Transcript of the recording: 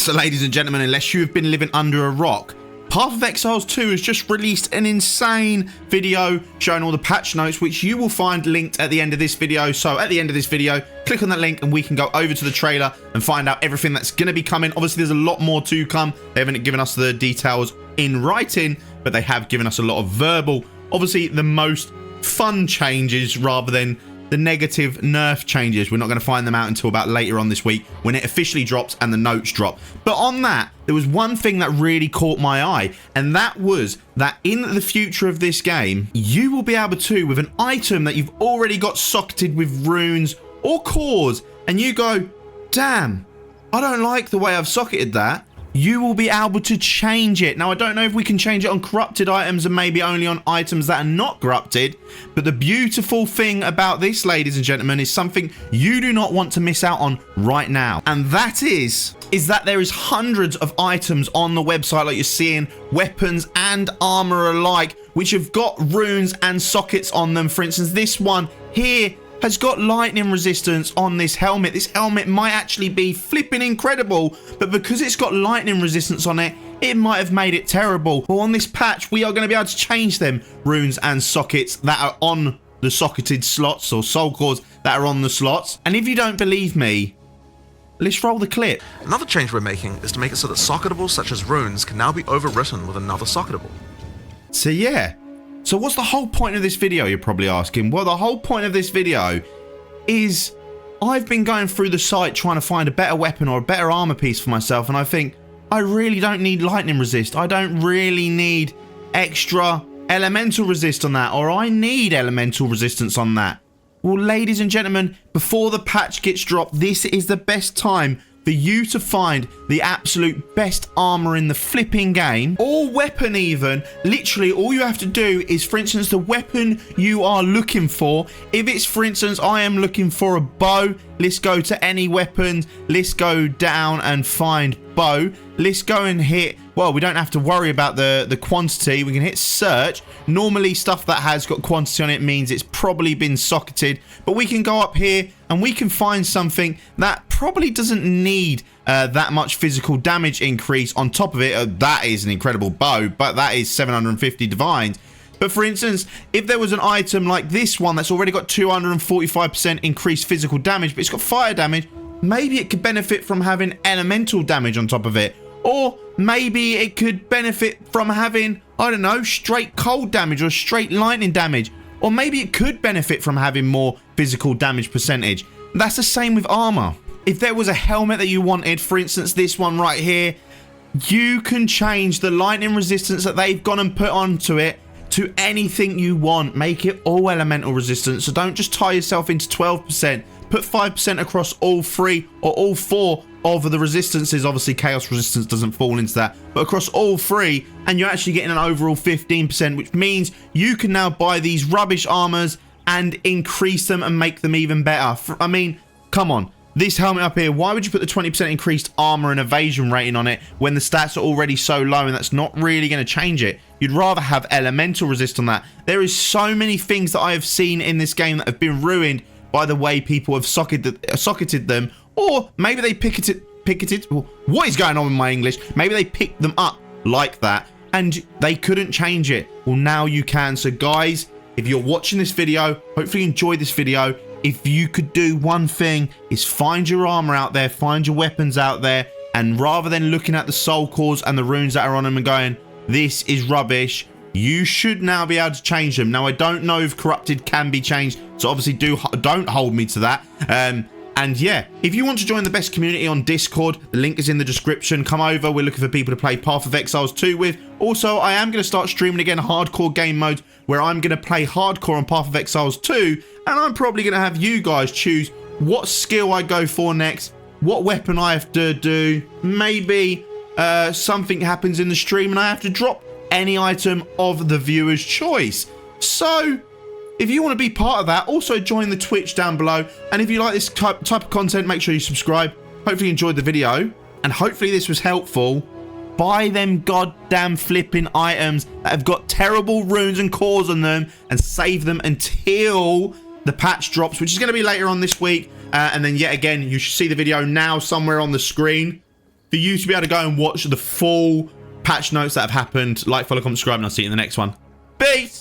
So ladies and gentlemen, unless you have been living under a rock, Path of Exiles 2 has just released an insane video showing all the patch notes, which you will find linked at the end of this video. So at the end of this video, click on that link and we can go over to the trailer and find out everything that's going to be coming. Obviously, there's a lot more to come. They haven't given us the details in writing, but they have given us a lot of verbal. Obviously, the most fun changes rather than the negative nerf changes. We're not going to find them out until about later on this week when it officially drops and the notes drop. But on that, there was one thing that really caught my eye, and that was that in the future of this game, you will be able to, with an item that you've already got socketed with runes or cores, and you go, damn, I don't like the way I've socketed that, you will be able to change it. Now, I don't know if we can change it on corrupted items and maybe only on items that are not corrupted, but the beautiful thing about this, ladies and gentlemen, is something you do not want to miss out on right now. And that is that there is hundreds of items on the website, like you're seeing, weapons and armor alike, which have got runes and sockets on them. For instance, this one here has got lightning resistance on this helmet. This helmet might actually be flipping incredible, but because it's got lightning resistance on it, it might have made it terrible. Well, on this patch, we are going to be able to change them runes and sockets that are on the socketed slots, or soul cores that are on the slots. And if you don't believe me, let's roll the clip. Another change we're making is to make it so that socketables such as runes can now be overwritten with another socketable. So yeah. So what's the whole point of this video, you're probably asking? Well, the whole point of this video is I've been going through the site trying to find a better weapon or a better armor piece for myself, and I think I really don't need lightning resist. I don't really need extra elemental resist on that, or I need elemental resistance on that. Well, ladies and gentlemen, before the patch gets dropped, this is the best time for you to find the absolute best armor in the flipping game, or weapon even. Literally, all you have to do is, for instance, the weapon you are looking for. If it's, for instance, I am looking for a bow, let's go to any weapons, let's go down and find bow. Let's go and hit, well, we don't have to worry about the quantity. We can hit search. Normally, stuff that has got quantity on it means it's probably been socketed, but we can go up here and we can find something that probably doesn't need that much physical damage increase on top of it. That is an incredible bow, but that is 750 divines. But for instance, if there was an item like this one that's already got 245% increased physical damage, but it's got fire damage, maybe it could benefit from having elemental damage on top of it. Or maybe it could benefit from having, I don't know, straight cold damage or straight lightning damage. Or maybe it could benefit from having more physical damage percentage. That's the same with armor. If there was a helmet that you wanted, for instance, this one right here, you can change the lightning resistance that they've gone and put onto it to anything you want. Make it all elemental resistance. So don't just tie yourself into 12%. Put 5% across all three or all four of the resistances. Obviously, chaos resistance doesn't fall into that, but across all three, and you're actually getting an overall 15%, which means you can now buy these rubbish armors and increase them and make them even better. I mean, come on. This helmet up here, why would you put the 20% increased armor and evasion rating on it when the stats are already so low and that's not really going to change it? You'd rather have elemental resist on that. There is so many things that I have seen in this game that have been ruined by the way people have socketed them, or maybe they picketed. What is going on with my English? Maybe they picked them up like that and they couldn't change it. Well, now you can. So guys, if you're watching this video, hopefully you enjoyed this video. If you could do one thing, is find your armor out there, find your weapons out there, and rather than looking at the soul cores and the runes that are on them and going, this is rubbish, you should now be able to change them. Now, I don't know if corrupted can be changed, so obviously don't hold me to that. And yeah, if you want to join the best community on Discord, the link is in the description. Come over. We're looking for people to play Path of Exiles 2 with. Also, I am going to start streaming again hardcore game modes where I'm going to play hardcore on Path of Exiles 2, and I'm probably going to have you guys choose what skill I go for next, what weapon I have to do. Maybe something happens in the stream and I have to drop any item of the viewer's choice. So if you want to be part of that, also join the Twitch down below. And if you like this type of content, make sure you subscribe. Hopefully you enjoyed the video, and hopefully this was helpful. Buy them goddamn flipping items that have got terrible runes and cores on them and save them until the patch drops, which is going to be later on this week. And then yet again, you should see the video now somewhere on the screen. for you to be able to go and watch the full patch notes that have happened. Like, follow, comment, subscribe, and I'll see you in the next one. Peace!